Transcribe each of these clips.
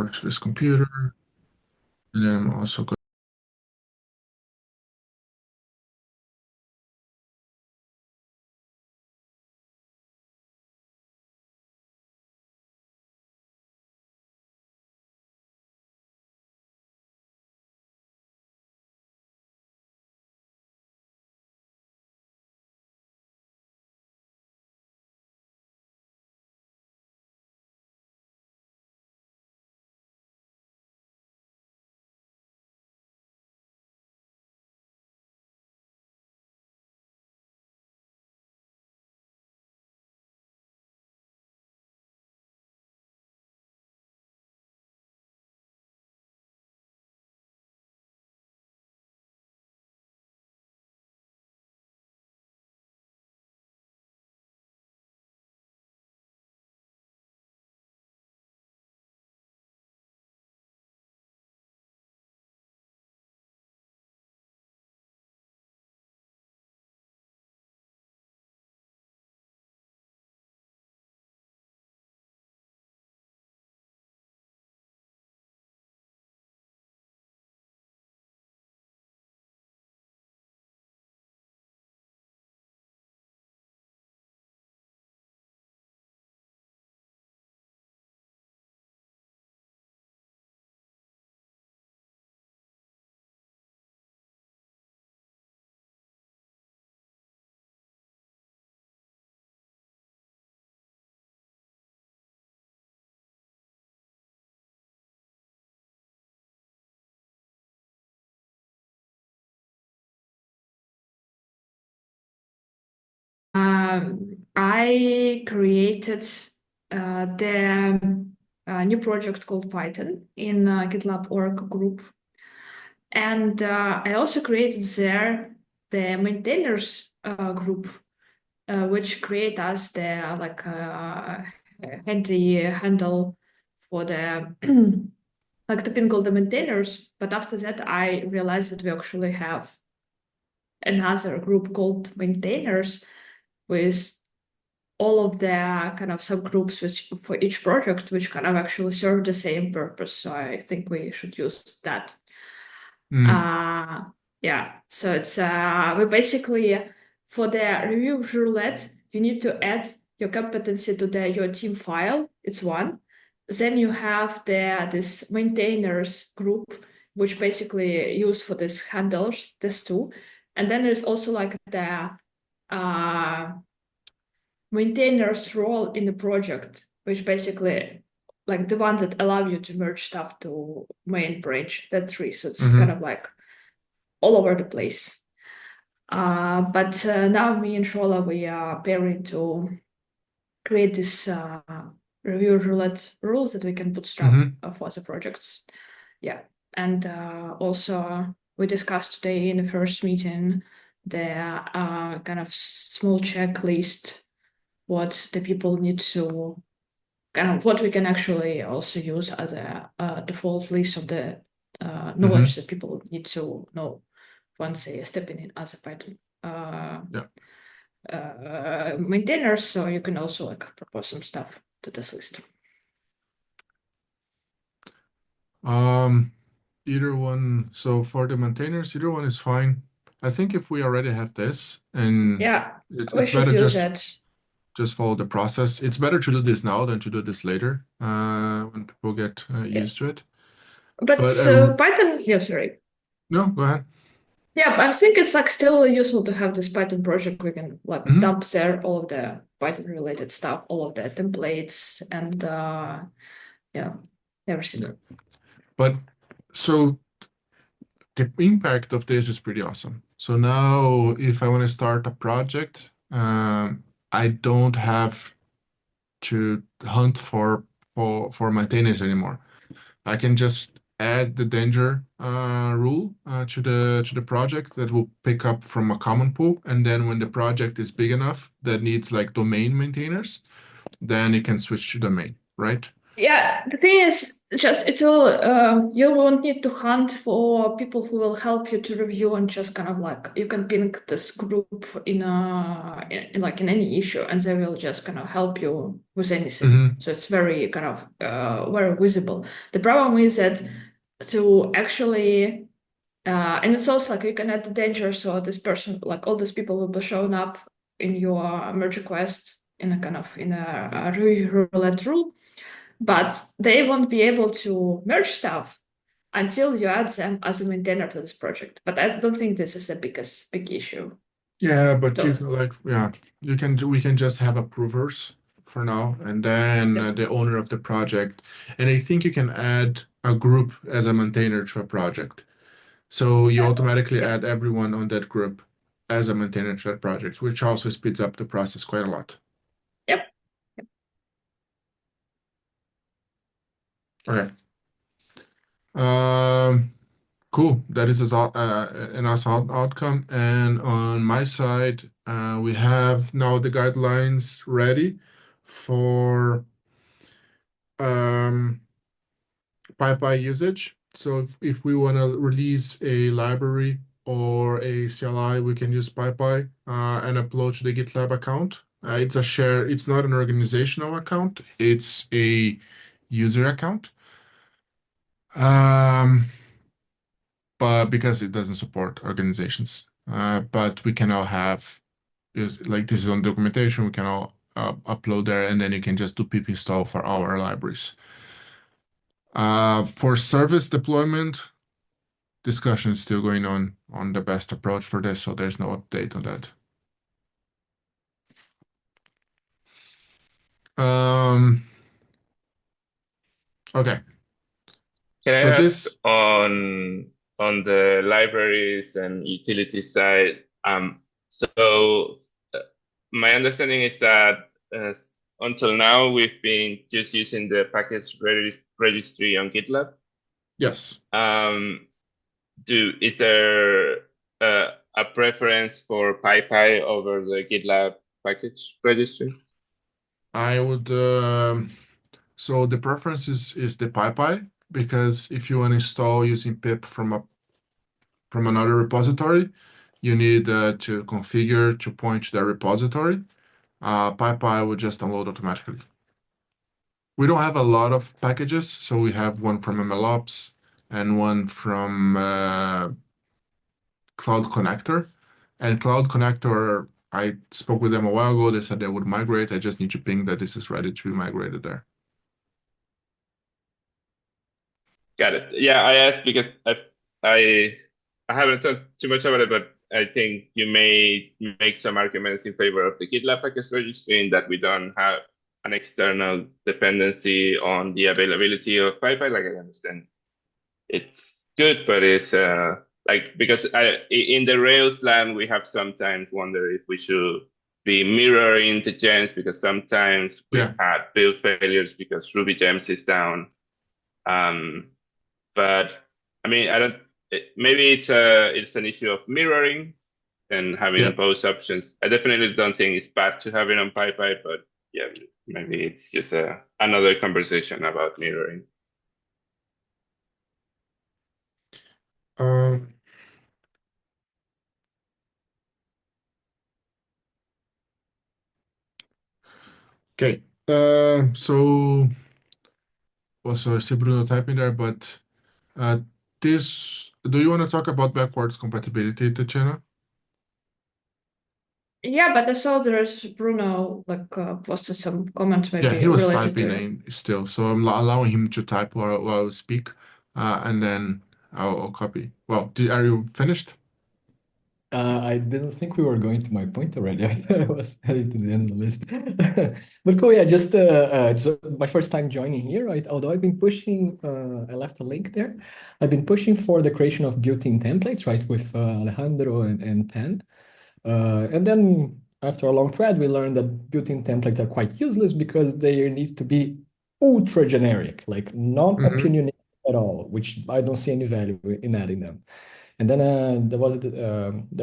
to this computer, and then I'm also going. I created the new project called Python in GitLab org group. And I also created there the maintainers group, which create us the handy handle for the like the pin called the maintainers. But after that, I realized that we actually have another group called maintainers with all of the kind of subgroups which for each project which kind of actually serve the same purpose. So I think we should use that. Mm, Uh yeah. So it's we basically for the review roulette, you need to add your competency to the your team file. It's one. Then you have this maintainers group, which basically use for this handlers, this two. And then there's also like the uh maintainer's role in the project, which basically like the ones that allow you to merge stuff to main branch. That's three. So it's kind mm-hmm, of like all over the place. But now me and Shola, we are pairing to create this review roulette rules that we can bootstrap mm-hmm, for the projects. Yeah. And also we discussed today in the first meeting the kind of small checklist what the people need to kind of what we can actually also use as a default list of the knowledge mm-hmm. that people need to know once they are stepping in as a Python Yeah. maintainer. So you can also like propose some stuff to this list. Um, Either one. So for the maintainers, either one is fine. I think if we already have this, and Yeah, we it's should better use it. just follow the process. It's better to do this now than to do this later, when people get Yeah. used to it. But But Python, yeah, sorry. no, go ahead. Yeah, but I think it's like still useful to have this Python project. We can like Hmm. dump there all of the Python related stuff, all of the templates and yeah, Yeah. everything. But so the impact of this is pretty awesome. So now, if I want to start a project, I don't have to hunt for maintainers anymore. I can just add the danger rule to the project that will pick up from a common pool, and then when the project is big enough that needs domain maintainers, then it can switch to domain, right? Yeah, the thing is, just it will you won't need to hunt for people who will help you to review, and just kind of like you can ping this group like in any issue, and they will just kind of help you with anything. Hmm. So it's very kind of very visible. The problem is that to actually and it's also like you can add the danger, so this person, like all these people will be showing up in your merge request in a kind of in a roulette rule, but they won't be able to merge stuff until you add them as a maintainer to this project. But I don't think this is the biggest big issue. Yeah, but you So can like yeah, we can just have approvers for now, and then yep, the owner of the project. And I think you can add a group as a maintainer to a project. So you automatically yep, add everyone on that group as a maintainer to that project, which also speeds up the process quite a lot. yep. Okay. Um, cool. That is an awesome outcome. And on my side, we have now the guidelines ready for um, PyPy usage. So if we want to release a library or a CLI, we can use PyPy and upload to the GitLab account. It's not an organizational account, it's a user account. Um, but because it doesn't support organizations. But we can all have like this is on documentation, we can all upload there, and then you can just do pip install for our libraries. For service deployment, discussion is still going on the best approach for this, so there's no update on that. Um, okay, Can I so ask this, on the libraries and utility side? So uh, my understanding is that until now we've been just using the registry on GitLab. yes, Um, is there a preference for PyPy over the GitLab package registry? I would. So the preference is the PyPy because if you want to install using pip from another repository, you need to configure to point to the repository. PyPy will just download automatically. We don't have a lot of packages, so we have one from MLOps and one from Cloud Connector. And Cloud Connector, I spoke with them a while ago. They said they would migrate. I just need to ping that this is ready to be migrated there. Got it. Yeah, I asked because I I haven't thought too much about it, but I think you may make some arguments in favor of the GitLab package registry in that we don't have an external dependency on the availability of PyPy. Like I understand it's good, but it's like because in the Rails land we have sometimes wonder if we should be mirroring the gems because sometimes we've Yeah. had build failures because Ruby gems is down. Um, but I mean, I don't. Maybe it's an issue of mirroring and Yeah. having both options. I definitely don't think it's bad to have it on PyPy, but yeah, maybe it's just another conversation about mirroring. Um, okay. So also I see Bruno typing there, but uh, this, do you want to talk about backwards compatibility, Tatiana? Yeah, but I saw there's Bruno like posted some comments Yeah, maybe he was related typing to. in still, so I'm allowing him to type while I speak, and then I'll copy. Well, are you finished? I didn't think we were going to my point already. I was heading to the end of the list. But cool, yeah, just it's my first time joining here, right? Although I've been pushing, I left a link there. I've been pushing for the creation of built-in templates, right, with Alejandro and Pan. And then after a long thread, we learned that built-in templates are quite useless because they need to be ultra generic, like Mm-hmm. non-opinionated at all, which I don't see any value in adding them. And then there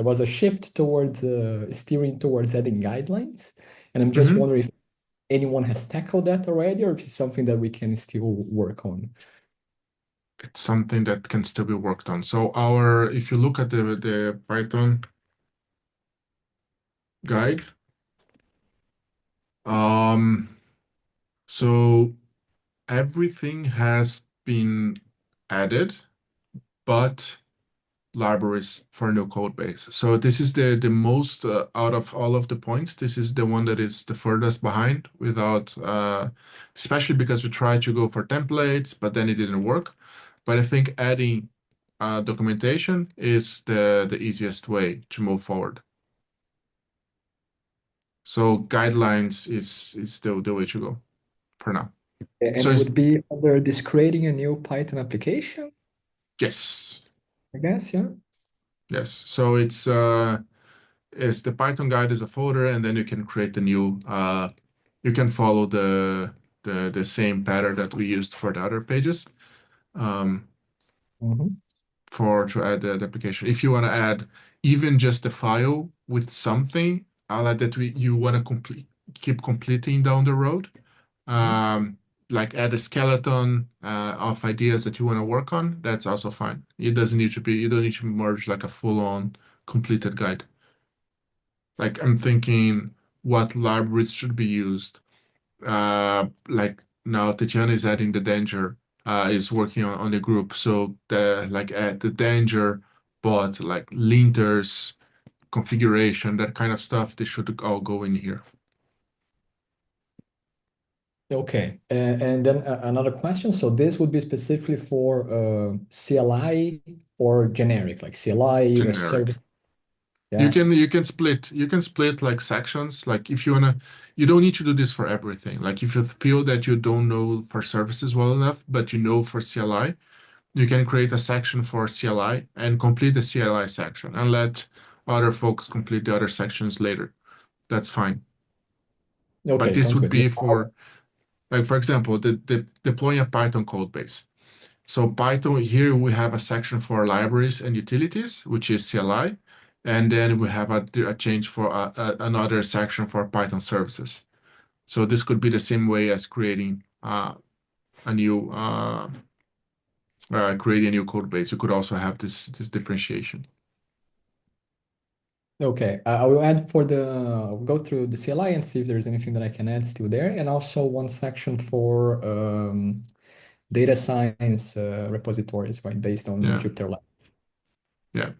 was a shift towards steering towards adding guidelines. And I'm just Mm-hmm. wondering if anyone has tackled that already, or if it's something that we can still work on. it's something that can still be worked on. So if you look at the Python guide, so everything has been added, but libraries for new code base. So this is the most out of all of the points. This is the one that is the furthest behind without, especially because we tried to go for templates, but then it didn't work. But I think adding documentation is the easiest way to move forward. So guidelines is still the way to go for now. And So it it's, would be under this creating a new Python application, yes, I guess, yeah. yes. So it's the Python guide is a folder, and then you can create the new. You can follow the same pattern that we used for the other pages. Um, Mhm. to add the application. If you want to add even just a file with something, like that you want to keep completing down the road, um, like add a skeleton of ideas that you want to work on, that's also fine. It doesn't need to be, you don't need to merge like a full-on completed guide. Like I'm thinking what libraries should be used. Like now Tatiana is adding the danger, is working on the group. So the like add the danger, but like linters, configuration, that kind of stuff, they should all go in here. Okay, and then another question. So this would be specifically for CLI or generic, like CLI, a Generic. service. Yeah. You can split like sections. Like if you wanna, you don't need to do this for everything. Like if you feel that you don't know for services well enough, but you know for CLI, you can create a section for CLI and complete the CLI section and let other folks complete the other sections later. That's fine. But Okay, this sounds would good. Yeah. be for, like, for example, the deploying a Python code base. So Python, here we have a section for libraries and utilities, which is CLI. And then we have a change for another section for Python services. So this could be the same way as creating a new creating a new code base. You could also have this differentiation. Okay, I will add for I'll go through the CLI and see if there's anything that I can add still there, and also one section for data science repositories, right, based on Yeah, Jupyter Lab. yeah.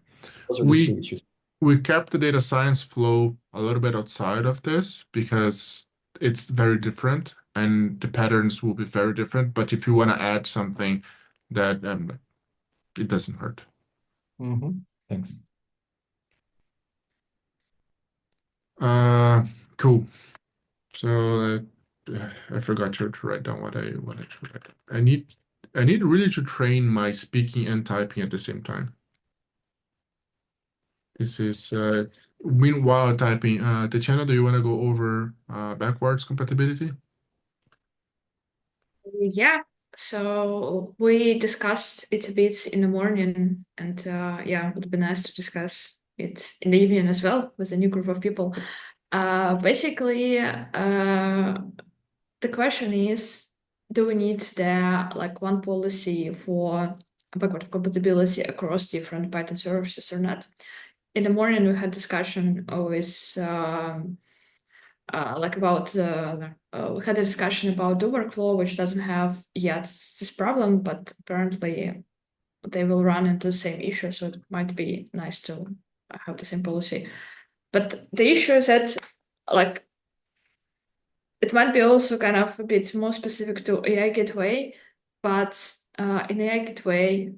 Those are the two We issues. we kept the data science flow a little bit outside of this because it's very different and the patterns will be very different. But if you want to add something that it doesn't hurt. Thanks. Cool. So I forgot to write down what I wanted to write. I need really to train my speaking and typing at the same time. This is meanwhile typing. Tatiana, do you want to go over backwards compatibility? Yeah, so we discussed it a bit in the morning, and yeah, it would be nice to discuss it in the evening as well with a new group of people. Basically, the question is, do we need like one policy for backward compatibility across different Python services or not? In the morning, we had discussion with like about we had a discussion about the workflow, which doesn't have yet this problem, but apparently they will run into the same issue, so it might be nice to have the same policy. But the issue is that like it might be also kind of a bit more specific to AI Gateway, but in AI Gateway,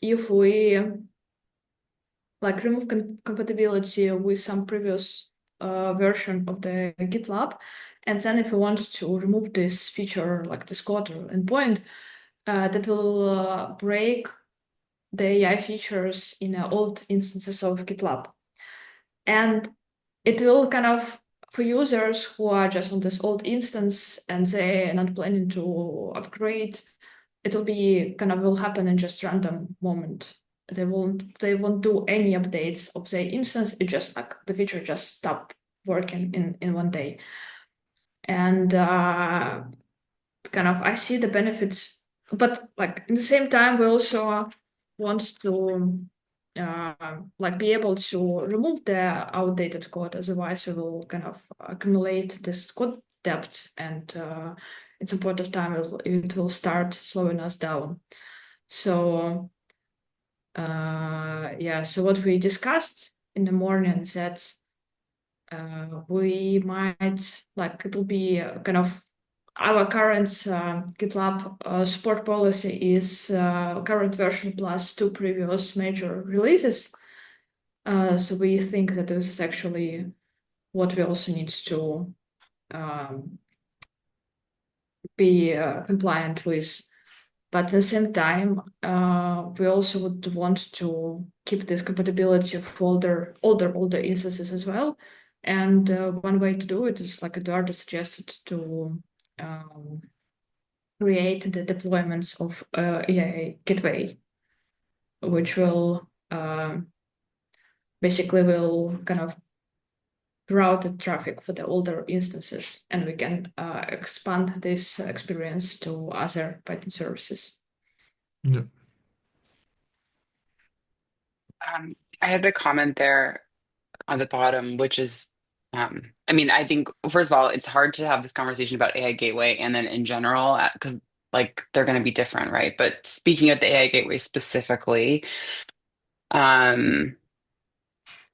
if we like remove compatibility with some previous version of the GitLab. And then if we want to remove this feature, like this code or endpoint, that will break the AI features in old instances of GitLab. And it will kind of, for users who are just on this old instance and they're not planning to upgrade, it will be kind of will happen in just random moment. They won't do any updates of the instance. It just like the feature just stop working in one day. And kind of I see the benefits but like in the same time, we also want to like be able to remove the outdated code. Otherwise, we will kind of accumulate this code debt, and at some point of time, it will start slowing us down. So yeah, so what we discussed in the morning is that we might like it'll be kind of our current GitLab support policy is current version plus 2 previous major releases. So we think that this is actually what we also need to be compliant with. But at the same time, we also would want to keep this compatibility of older instances as well. And one way to do it is, like Eduardo suggested, to create the deployments of AI gateway, which will basically will kind of route the traffic for the older instances, and we can expand this experience to other Python services. Yeah. I had a comment there on the bottom, which is, I mean, I think first of all, it's hard to have this conversation about AI Gateway and then in general, because like they're going to be different, right? But speaking of the AI Gateway specifically, um,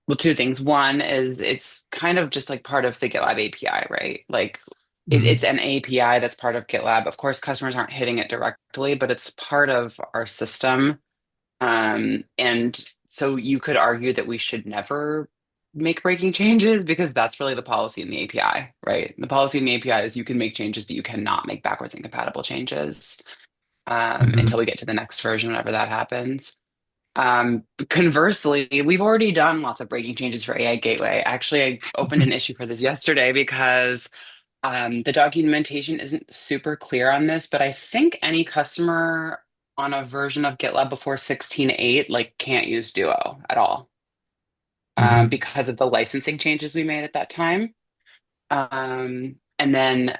well, two things. One is it's kind of just like part of the GitLab API, right? Like it's an API that's part of GitLab. Of course, customers aren't hitting it directly, but it's part of our system. And so you could argue that we should never make breaking changes because that's really the policy in the API, right? The policy in the API is you can make changes, but you cannot make backwards incompatible changes until we get to the next version, whenever that happens. Conversely, we've already done lots of breaking changes for AI Gateway. Actually, I opened an issue for this yesterday because the documentation isn't super clear on this, but I think any customer on a version of GitLab before 16.8 like can't use Duo at all because of the licensing changes we made at that time. And then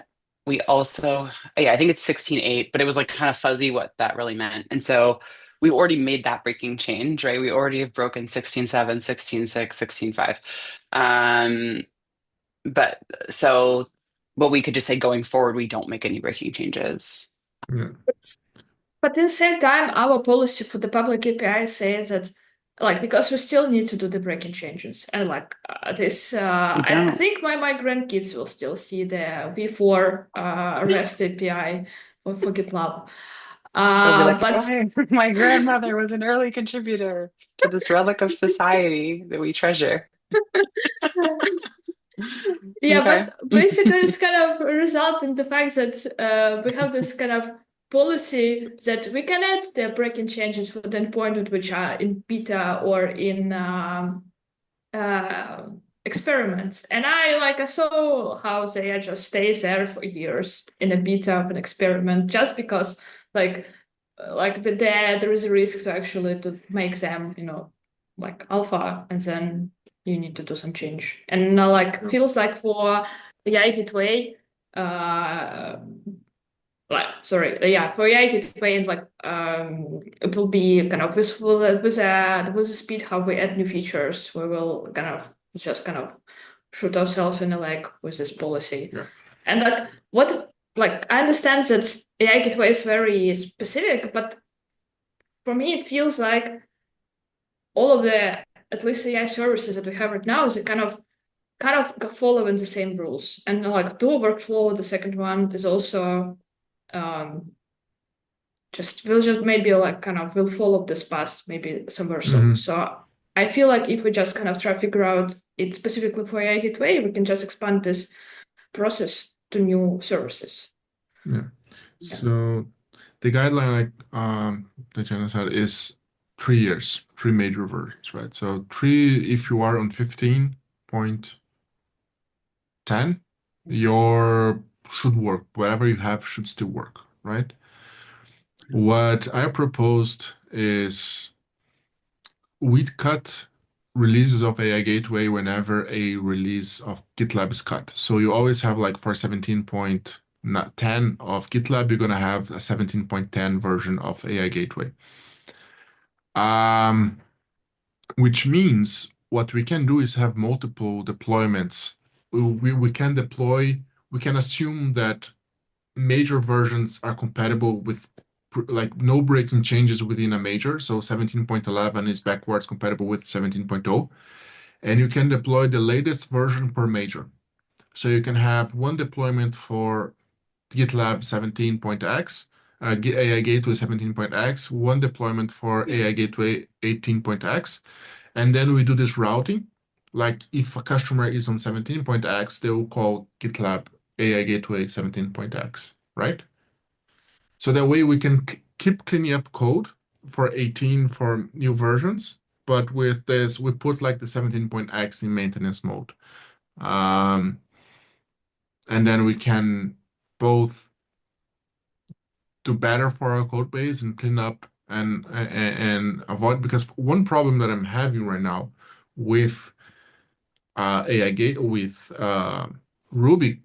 we also, yeah, I think it's 16.8, but it was like kind of fuzzy what that really meant. And so we already made that breaking change, right? We already have broken 16.7, 16.6, 16.5. But so, but we could just say going forward, we don't make any breaking changes. Yeah. But at the same time, our policy for the public API says that, like, because we still need to do the breaking changes, and like this, We I don't. think my grandkids will still see the V4 REST API for GitLab. They'll be like, But my grandmother was an early contributor to this relic of society that we treasure. yeah, Okay. but basically, it's kind of a result in the fact that we have this kind of policy that we can add the breaking changes for the endpoint which are in beta or in uh, experiments. And I saw how they just stays there for years in a beta of an experiment just because like there is a risk to actually to make them, like alpha, and then you need to do some change. And like feels like for the AI Gateway, like sorry, yeah, for AI Gateway, like it will be kind of useful with the speed how we add new features. We will kind of just kind of shoot ourselves in the leg with this policy. Yeah. And like I understand that AI Gateway is very specific, but for me it feels like all of the at least AI services that we have right now is a kind of following the same rules. And like Duo Workflow, the second one is also um we'll just maybe like kind of we'll follow this path maybe somewhere soon. So I feel like if we just kind of try to figure out it specifically for AI Gateway, we can just expand this process to new services. Yeah. So the guideline, like the Jenna said, is 3 years, three major versions, right? So three, if you are on 15.10, your should work. Whatever you have should still work, right? What I proposed is we cut releases of AI Gateway whenever a release of GitLab is cut. So you always have like for 17.9 10 of GitLab, you're going to have a 17.10 version of AI Gateway. Um, which means what we can do is have multiple deployments. We can deploy, we can assume that major versions are compatible with like no breaking changes within a major. So 17.11 is backwards compatible with 17.0. And you can deploy the latest version per major. So you can have one deployment for GitLab 17.x, AI Gateway 17.x, one deployment for AI Gateway 18.x, and then we do this routing. Like if a customer is on 17.x, they will call GitLab AI Gateway 17.x, right? So that way we can keep cleaning up code for 18 for new versions, but with this, we put like the 17.x in maintenance mode. Um, and then we can both do better for our code base and clean up and avoid, because one problem that I'm having right now with AI Gate with Ruby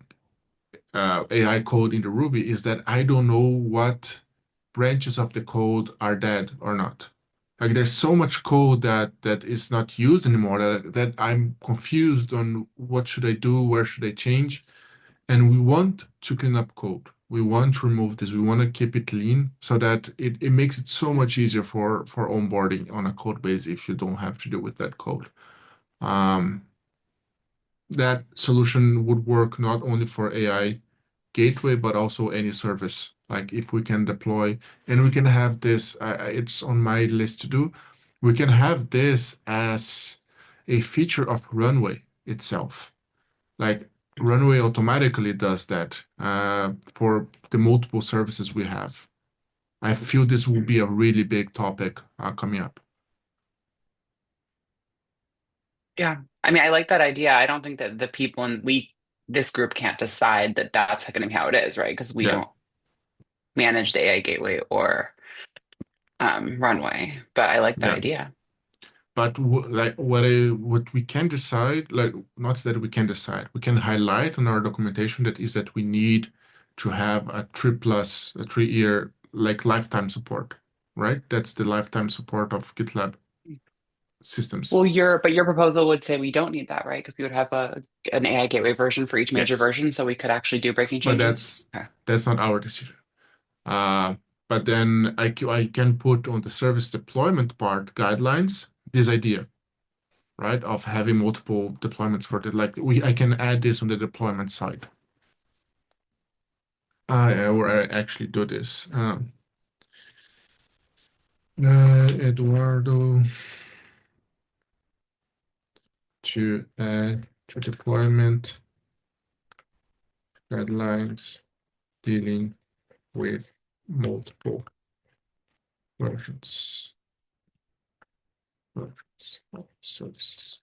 AI code in the Ruby is that I don't know what branches of the code are dead or not. Like there's so much code that is not used anymore that I'm confused on what should I do, where should I change. And we want to clean up code. We want to remove this. We want to keep it clean so that it makes it so much easier for onboarding on a code base if you don't have to deal with that code. Um, that solution would work not only for AI gateway, but also any service. Like if we can deploy and we can have this, it's on my list to do. We can have this as a feature of Runway itself. Like Runway automatically does that for the multiple services we have. I feel this will be a really big topic coming up. Yeah. I mean, I like that idea. I don't think that the people in this group can't decide that that's going to be how it is, right? Because we Yeah, don't manage the AI gateway or runway. But I like that yeah. idea. But like what we can decide, like not that we can decide, we can highlight on our documentation that is that we need to have a 3 year like lifetime support, right? That's the lifetime support of GitLab systems. Well, your proposal would say we don't need that, right? Because we would have an AI gateway version for each major Yes, version, so we could actually do breaking but changes. Okay. that's not our decision. Uh, but then I can put on the service deployment part guidelines this idea, right, of having multiple deployments for the like I can add this on the deployment side. Or I actually do this. Eduardo to add to deployment guidelines dealing with multiple versions of services.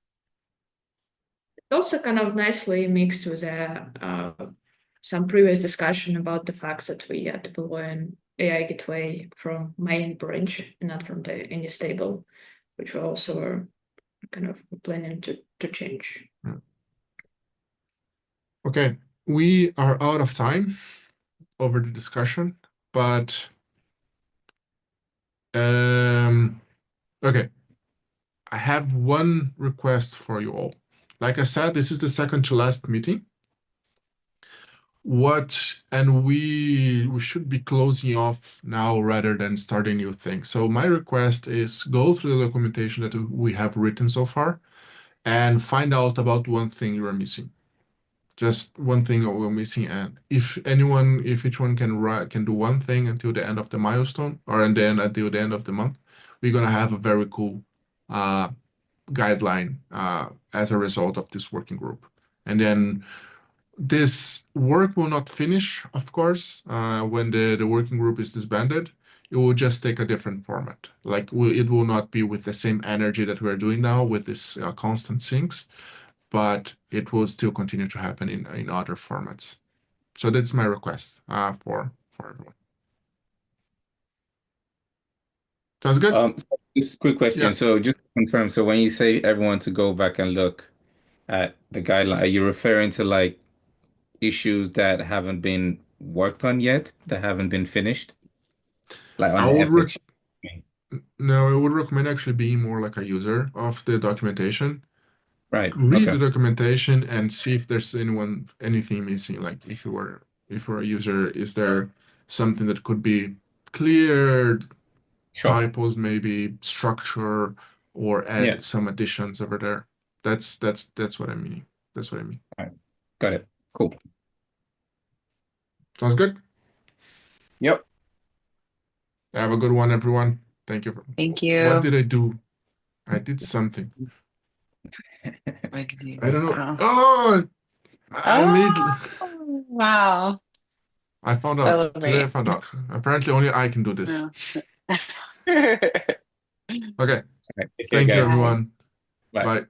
It also kind of nicely mixed with some previous discussion about the fact that we are deploying AI gateway from main branch and not from the any stable, which we also are kind of planning to change. Okay, we are out of time over the discussion, but okay, I have one request for you all. Like I said, this is the second to last meeting. We should be closing off now rather than starting new things. So my request is go through the documentation that we have written so far and find out about one thing you are missing. Just one thing that we're missing. And if each one can do one thing until the end of the milestone or and then until the end of the month, we're gonna have a very cool uh, guideline as a result of this working group. And then this work will not finish, of course, when the working group is disbanded. It will just take a different format. Like it will not be with the same energy that we're doing now with this constant syncs, but it will still continue to happen in other formats. So that's my request for everyone. Sounds good? Just a quick question. Yeah. So just to confirm, so when you say everyone to go back and look at the guideline, are you referring to like issues that haven't been worked on yet that haven't been finished? Like on I the would Epic. rec No, I would recommend actually being more like a user of the documentation. Right. Read the Okay. documentation and see if there's anything missing. Like if you're a user, is there something that could be cleared, Sure. typos maybe, structure, or Yeah. add some additions over there. That's what I mean. That's what I mean. All right. Got it. Cool. Sounds good. Yep. Have a good one, everyone. Thank you. Thank What you. did I do? I did something. What did you- I don't know. Oh. Oh, I made. Oh, wow. I found out. Today I Celebrate. found out. Apparently only I can do this. Yeah. Okay. All right. Take care, Thank you, guys. Bye. everyone. Bye. Bye.